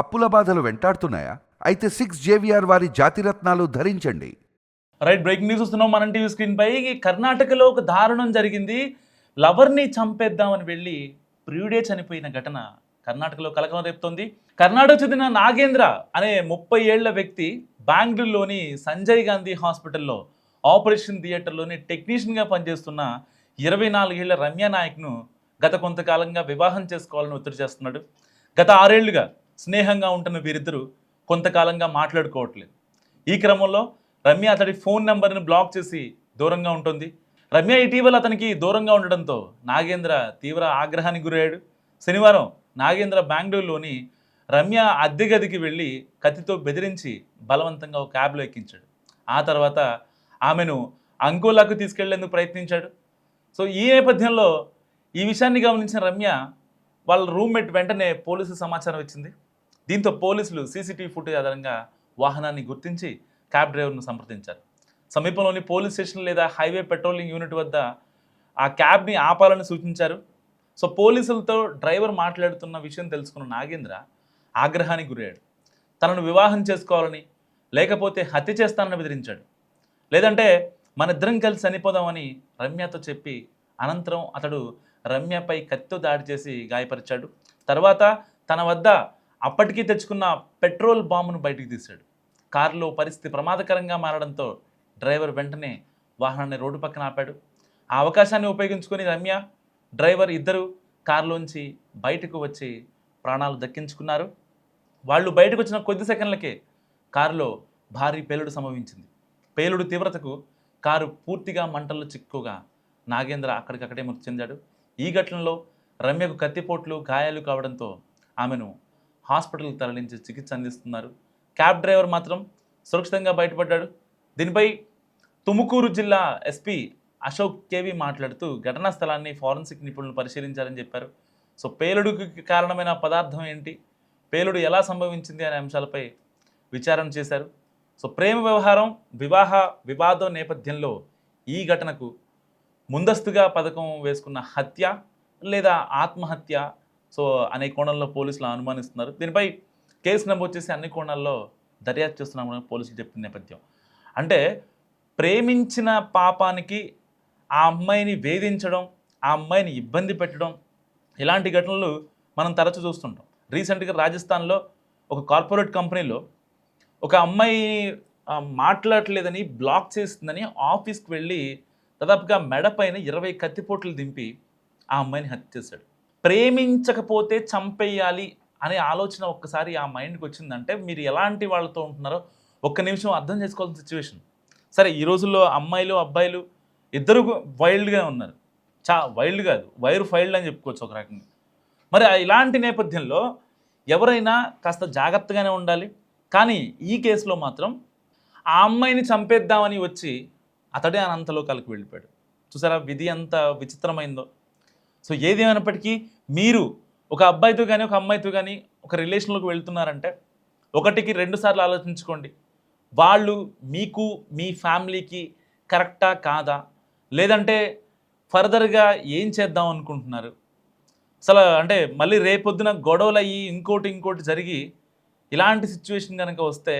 అప్పుల బాధలు వెంటాడుతున్నాయా? అయితే 6 JVR వారి జాతిరత్నాలు ధరించండి. రైట్, బ్రేకింగ్ న్యూస్ వస్తున్నాం మనం టీవీ స్క్రీన్ పై. కర్ణాటకలో ఒక దారుణం జరిగింది. లవర్ని చంపేద్దామని వెళ్ళి ప్రియుడే చనిపోయిన ఘటన కర్ణాటకలో కలకలం రేపుతోంది. కర్ణాటక చెందిన నాగేంద్ర అనే 30 ఏళ్ల వ్యక్తి బెంగళూరులోని సంజయ్ గాంధీ హాస్పిటల్లో ఆపరేషన్ థియేటర్లోని టెక్నీషియన్గా పనిచేస్తున్న 24 ఏళ్ల రమ్య నాయక్ను గత కొంతకాలంగా వివాహం చేసుకోవాలని ఒత్తిడి చేస్తున్నాడు. గత 6 ఏళ్లుగా స్నేహంగా ఉంటున్న వీరిద్దరూ కొంతకాలంగా మాట్లాడుకోవట్లేదు. ఈ క్రమంలో రమ్య అతడి ఫోన్ నెంబర్ని బ్లాక్ చేసి దూరంగా ఉంటుంది. రమ్య ఇటీవల అతనికి దూరంగా ఉండడంతో నాగేంద్ర తీవ్ర ఆగ్రహానికి గురయ్యాడు. శనివారం నాగేంద్ర బెంగళూరులోని రమ్య అద్దె గదికి వెళ్ళి కత్తితో బెదిరించి బలవంతంగా ఒక క్యాబ్లో ఎక్కించాడు. ఆ తర్వాత ఆమెను అంకోలాకు తీసుకెళ్లేందుకు ప్రయత్నించాడు. సో ఈ నేపథ్యంలో ఈ విషయాన్ని గమనించిన రమ్య వాళ్ళ రూమ్మేట్ వెంటనే పోలీసు సమాచారం ఇచ్చింది. దీంతో పోలీసులు సీసీటీవీ ఫుటేజ్ ఆధారంగా వాహనాన్ని గుర్తించి క్యాబ్ డ్రైవర్ను సంప్రదించారు. సమీపంలోని పోలీస్ స్టేషన్ లేదా హైవే పెట్రోలింగ్ యూనిట్ వద్ద ఆ క్యాబ్ని ఆపాలని సూచించారు. సో పోలీసులతో డ్రైవర్ మాట్లాడుతున్న విషయం తెలుసుకున్న నాగేంద్ర ఆగ్రహానికి గురయ్యాడు. తనను వివాహం చేసుకోవాలని, లేకపోతే హత్య చేస్తానని బెదిరించాడు. లేదంటే మన ఇద్దరం కలిసి చనిపోదామని రమ్యతో చెప్పి అనంతరం అతడు రమ్యపై కత్తితో దాడి చేసి గాయపరిచాడు. తర్వాత తన వద్ద అప్పటికీ తెచ్చుకున్న పెట్రోల్ బాంబును బయటికి తీశాడు. కారులో పరిస్థితి ప్రమాదకరంగా మారడంతో డ్రైవర్ వెంటనే వాహనాన్ని రోడ్డు పక్కన ఆపాడు. ఆ అవకాశాన్ని ఉపయోగించుకొని రమ్య, డ్రైవర్ ఇద్దరు కారులోంచి బయటకు వచ్చి ప్రాణాలు దక్కించుకున్నారు. వాళ్ళు బయటకు వచ్చిన కొద్ది సెకండ్లకే కారులో భారీ పేలుడు సంభవించింది. పేలుడు తీవ్రతకు కారు పూర్తిగా మంటల్లో చిక్కుగా నాగేంద్ర అక్కడికక్కడే మృతి చెందాడు. ఈ ఘటనలో రమ్యకు కత్తిపోట్లు, గాయాలు కావడంతో ఆమెను హాస్పిటల్కి తరలించి చికిత్స అందిస్తున్నారు. క్యాబ్ డ్రైవర్ మాత్రం సురక్షితంగా బయటపడ్డాడు. దీనిపై తుముకూరు జిల్లా ఎస్పీ అశోక్ కేవి మాట్లాడుతూ ఘటనా స్థలాన్ని ఫారెన్సిక్ నిపుణులు పరిశీలించారని చెప్పారు. సో పేలుడుకి కారణమైన పదార్థం ఏంటి, పేలుడు ఎలా సంభవించింది అనే అంశాలపై విచారణ చేశారు. సో ప్రేమ వ్యవహారం, వివాహ వివాదం నేపథ్యంలో ఈ ఘటనకు ముందస్తుగా పథకం వేసుకున్న హత్య లేదా ఆత్మహత్య సో అనే కోణంలో పోలీసులు అనుమానిస్తున్నారు. దీనిపై కేసు నమోదు చేసి అన్ని కోణాల్లో దర్యాప్తు చేస్తున్నామని పోలీసులు చెప్పిన నేపథ్యం. అంటే ప్రేమించిన పాపానికి ఆ అమ్మాయిని వేధించడం, ఆ అమ్మాయిని ఇబ్బంది పెట్టడం, ఇలాంటి ఘటనలు మనం తరచూ చూస్తుంటాం. రీసెంట్గా రాజస్థాన్లో ఒక కార్పొరేట్ కంపెనీలో ఒక అమ్మాయి మాట్లాడలేదని బ్లాక్ చేస్తుందని ఆఫీస్కి వెళ్ళి దాదాపుగా మెడపైన 20 కత్తిపోట్లు దింపి ఆ అమ్మాయిని హత్య చేశాడు. ప్రేమించకపోతే చంపేయాలి అనే ఆలోచన ఒక్కసారి ఆ మైండ్కి వచ్చిందంటే మీరు ఎలాంటి వాళ్ళతో ఉంటున్నారో ఒక్క నిమిషం అర్థం చేసుకోవాల్సిన సిచ్యువేషన్. సరే, ఈ రోజుల్లో అమ్మాయిలు అబ్బాయిలు ఇద్దరు వైల్డ్గా ఉన్నారు. వైల్డ్ కాదు, వైర్ ఫైల్డ్ అని చెప్పుకోవచ్చు ఒక రకంగా. మరి ఇలాంటి నేపథ్యంలో ఎవరైనా కాస్త జాగ్రత్తగానే ఉండాలి. కానీ ఈ కేసులో మాత్రం ఆ అమ్మాయిని చంపేద్దామని వచ్చి అతడే అనంతలోకాలకు వెళ్ళిపోయాడు. చూసారా విధి ఎంత విచిత్రమైందో. సో ఏది ఏమైనప్పటికీ మీరు ఒక అబ్బాయితో కానీ ఒక అమ్మాయితో కానీ ఒక రిలేషన్లోకి వెళ్తున్నారంటే 1కి 2 సార్లు ఆలోచించుకోండి. వాళ్ళు మీకు, మీ ఫ్యామిలీకి కరెక్టా కాదా, లేదంటే ఫర్దర్గా ఏం చేద్దాం అనుకుంటున్నారు. అసలు అంటే మళ్ళీ రేపొద్దున గొడవలు అయ్యి ఇంకోటి జరిగి ఇలాంటి సిచ్యువేషన్ కనుక వస్తే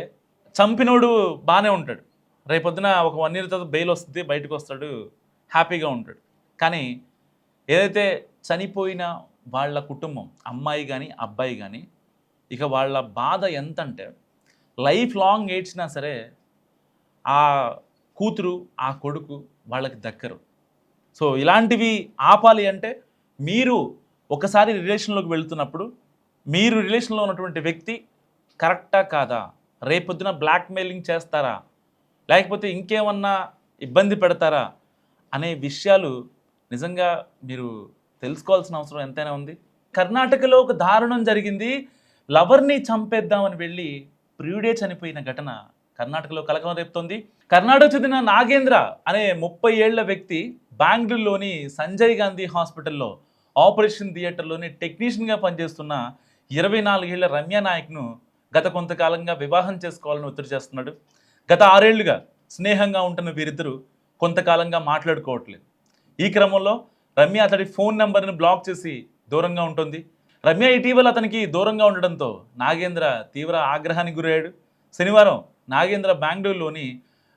చంపినోడు బాగానే ఉంటాడు. రేపొద్దున ఒక 1 year తర్వాత బెయిల్ వస్తుంది, బయటకు వస్తాడు, హ్యాపీగా ఉంటాడు. కానీ ఏదైతే చనిపోయిన వాళ్ళ కుటుంబం, అమ్మాయి కానీ అబ్బాయి కానీ, ఇక వాళ్ళ బాధ ఎంతంటే లైఫ్ లాంగ్ ఏడ్చినా సరే ఆ కూతురు, ఆ కొడుకు వాళ్ళకి దక్కరు. సో ఇలాంటివి ఆపాలి అంటే మీరు ఒకసారి రిలేషన్లోకి వెళ్తున్నప్పుడు మీరు రిలేషన్లో ఉన్నటువంటి వ్యక్తి కరెక్టా కాదా, రేపొద్దున బ్లాక్మెయిలింగ్ చేస్తారా, లేకపోతే ఇంకేమన్నా ఇబ్బంది పెడతారా అనే విషయాలు నిజంగా మీరు తెలుసుకోవాల్సిన అవసరం ఎంతైనా ఉంది. కర్ణాటకలో ఒక దారుణం జరిగింది. లవర్ని చంపేద్దామని వెళ్ళి ప్రియుడే చనిపోయిన ఘటన కర్ణాటకలో కలకలం రేపుతోంది. కర్ణాటక చెందిన నాగేంద్ర అనే 30 ఏళ్ల వ్యక్తి బెంగళూరులోని సంజయ్ గాంధీ హాస్పిటల్లో ఆపరేషన్ థియేటర్లోని టెక్నీషియన్గా పనిచేస్తున్న 24 ఏళ్ల రమ్య నాయక్ను గత కొంతకాలంగా వివాహం చేసుకోవాలని ఒత్తిడి చేస్తున్నాడు. గత 6 ఏళ్లుగా స్నేహంగా ఉంటున్న వీరిద్దరూ కొంతకాలంగా మాట్లాడుకోవట్లేదు. ఈ క్రమంలో రమ్య అతడి ఫోన్ నెంబర్ని బ్లాక్ చేసి దూరంగా ఉంటుంది. రమ్య ఇటీవల అతనికి దూరంగా ఉండడంతో నాగేంద్ర తీవ్ర ఆగ్రహానికి గురయ్యాడు. శనివారం నాగేంద్ర బెంగళూరులోని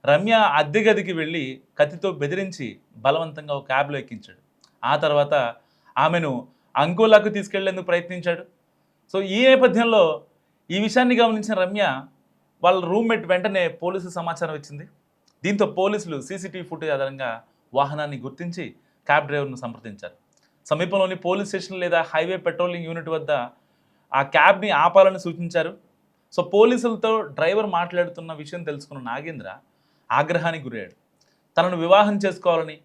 రమ్య అద్దె గదికి వెళ్ళి కత్తితో బెదిరించి బలవంతంగా ఒక క్యాబ్లో ఎక్కించాడు. ఆ తర్వాత ఆమెను అంకోలాకు తీసుకెళ్లేందుకు ప్రయత్నించాడు. సో ఈ నేపథ్యంలో ఈ విషయాన్ని గమనించిన రమ్య వాళ్ళ రూమ్మేట్ వెంటనే పోలీసు సమాచారం ఇచ్చింది. దీంతో పోలీసులు సీసీటీవీ ఫుటేజ్ ఆధారంగా వాహనాన్ని గుర్తించి క్యాబ్ డ్రైవర్ను సంప్రదించారు. సమీపంలోని పోలీస్ స్టేషన్ లేదా హైవే పెట్రోలింగ్ యూనిట్ వద్ద ఆ క్యాబ్ని ఆపాలని సూచించారు. సో పోలీసులతో డ్రైవర్ మాట్లాడుతున్న విషయం తెలుసుకున్న నాగేంద్ర ఆగ్రహానికి గురయ్యాడు. తనను వివాహం చేసుకోవాలని,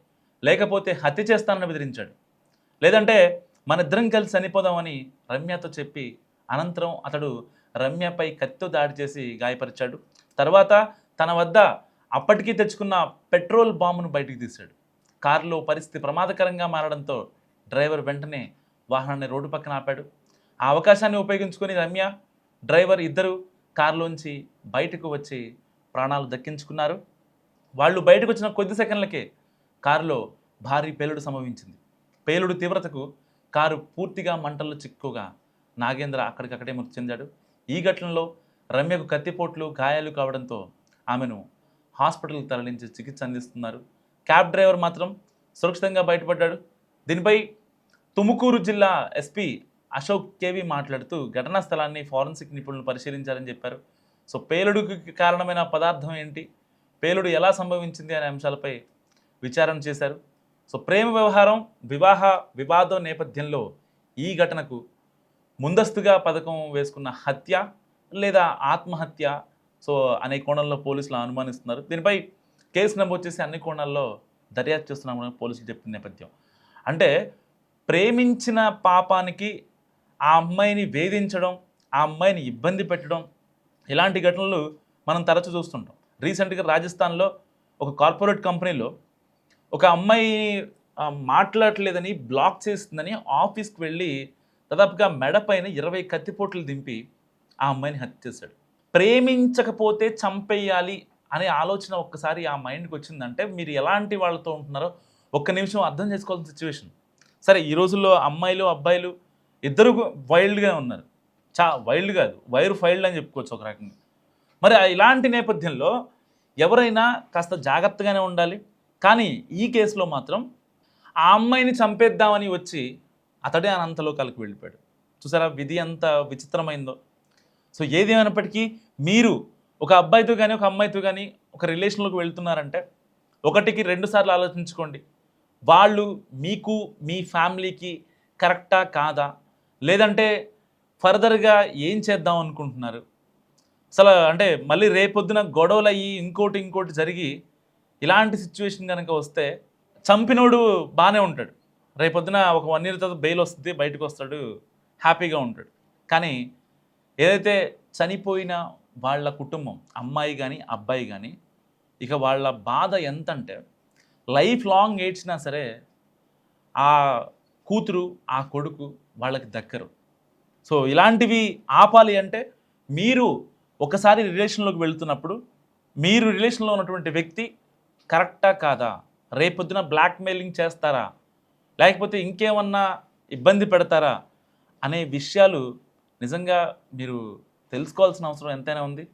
లేకపోతే హత్య చేస్తానని బెదిరించాడు. లేదంటే మన ఇద్దరం కలిసి చనిపోదామని రమ్యతో చెప్పి అనంతరం అతడు రమ్యపై కత్తితో దాడి చేసి గాయపరిచాడు. తర్వాత తన వద్ద అప్పటికీ తెచ్చుకున్న పెట్రోల్ బాంబును బయటికి తీశాడు. కారులో పరిస్థితి ప్రమాదకరంగా మారడంతో డ్రైవర్ వెంటనే వాహనాన్ని రోడ్డు పక్కన ఆపాడు. ఆ అవకాశాన్ని ఉపయోగించుకొని రమ్య, డ్రైవర్ ఇద్దరు కారులోంచి బయటకు వచ్చి ప్రాణాలు దక్కించుకున్నారు. వాళ్ళు బయటకు వచ్చిన కొద్ది సెకండ్లకే కారులో భారీ పేలుడు సంభవించింది. పేలుడు తీవ్రతకు కారు పూర్తిగా మంటల్లో చిక్కుగా నాగేంద్ర అక్కడికక్కడే మృతి చెందాడు. ఈ ఘటనలో రమ్యకు కత్తిపోట్లు గాయాలు కావడంతో ఆమెను హాస్పిటల్కి తరలించి చికిత్స అందిస్తున్నారు. క్యాబ్ డ్రైవర్ మాత్రం సురక్షితంగా బయటపడ్డాడు. దీనిపై తుముకూరు జిల్లా ఎస్పీ అశోక్ కేవి మాట్లాడుతూ ఘటనా స్థలాన్ని ఫారెన్సిక్ నిపుణులు పరిశీలించారని చెప్పారు. సో పేలుడుకి కారణమైన పదార్థం ఏంటి, పేలుడు ఎలా సంభవించింది అనే అంశాలపై విచారణ చేశారు. సో ప్రేమ వ్యవహారం, వివాహ వివాదం నేపథ్యంలో ఈ ఘటనకు ముందస్తుగా పథకం వేసుకున్న హత్య లేదా ఆత్మహత్య సో అనే కోణంలో పోలీసులు అనుమానిస్తున్నారు. దీనిపై కేసు నమోదు చేసి అన్ని కోణాల్లో దర్యాప్తు చేస్తున్నామని పోలీసులు చెప్పిన నేపథ్యం. అంటే ప్రేమించిన పాపానికి ఆ అమ్మాయిని వేధించడం, ఆ అమ్మాయిని ఇబ్బంది పెట్టడం, ఇలాంటి ఘటనలు మనం తరచూ చూస్తుంటాం. రీసెంట్గా రాజస్థాన్లో ఒక కార్పొరేట్ కంపెనీలో ఒక అమ్మాయి మాట్లాడలేదని బ్లాక్ చేస్తుందని ఆఫీస్కి వెళ్ళి దాదాపుగా మెడపైన 20 కత్తిపోట్లు దింపి ఆ అమ్మాయిని హత్య చేశాడు. ప్రేమించకపోతే చంపేయాలి అనే ఆలోచన ఒక్కసారి ఆ మైండ్కి వచ్చిందంటే మీరు ఎలాంటి వాళ్ళతో ఉంటున్నారో ఒక్క నిమిషం అర్థం చేసుకోవాల్సిన సిచ్యువేషన్. సరే ఈ రోజుల్లో అమ్మాయిలు అబ్బాయిలు ఇద్దరు వైల్డ్గా ఉన్నారు. వైల్డ్ కాదు, వైర్ ఫైల్డ్ అని చెప్పుకోవచ్చు ఒక రకంగా. మరి ఇలాంటి నేపథ్యంలో ఎవరైనా కాస్త జాగ్రత్తగానే ఉండాలి. కానీ ఈ కేసులో మాత్రం ఆ అమ్మాయిని చంపేద్దామని వచ్చి అతడే అనంతలోకాలకు వెళ్ళిపోయాడు. చూసారా విధి ఎంత విచిత్రమైందో. సో ఏది ఏమైనప్పటికీ మీరు ఒక అబ్బాయితో కానీ ఒక అమ్మాయితో కానీ ఒక రిలేషన్లోకి వెళ్తున్నారంటే 1కి 2 సార్లు ఆలోచించుకోండి. వాళ్ళు మీకు మీ ఫ్యామిలీకి కరెక్టా కాదా, లేదంటే ఫర్దర్గా ఏం చేద్దాం అనుకుంటున్నారు. అసలు అంటే మళ్ళీ రేపొద్దున గొడవలు అయ్యి ఇంకోటి జరిగి ఇలాంటి సిచ్యువేషన్ కనుక వస్తే చంపినోడు బాగానే ఉంటాడు, రేపొద్దున ఒక 1 year తర్వాత బెయిల్ వస్తుంది, బయటకు వస్తాడు, హ్యాపీగా ఉంటాడు. కానీ ఏదైతే చనిపోయిన వాళ్ళ కుటుంబం, అమ్మాయి కానీ అబ్బాయి కానీ, ఇక వాళ్ళ బాధ ఎంత అంటే లైఫ్ లాంగ్ ఏడ్చినా సరే ఆ కూతురు ఆ కొడుకు వాళ్ళకి దక్కరు. సో ఇలాంటివి ఆపాలి అంటే మీరు ఒకసారి రిలేషన్లోకి వెళ్తున్నప్పుడు మీరు రిలేషన్లో ఉన్నటువంటి వ్యక్తి కరెక్టా కాదా, రేపొద్దున బ్లాక్మెయిలింగ్ చేస్తారా, లేకపోతే ఇంకేమన్నా ఇబ్బంది పెడతారా అనే విషయాలు నిజంగా మీరు తెలుసుకోవాల్సిన అవసరం ఎంతైనా ఉంది.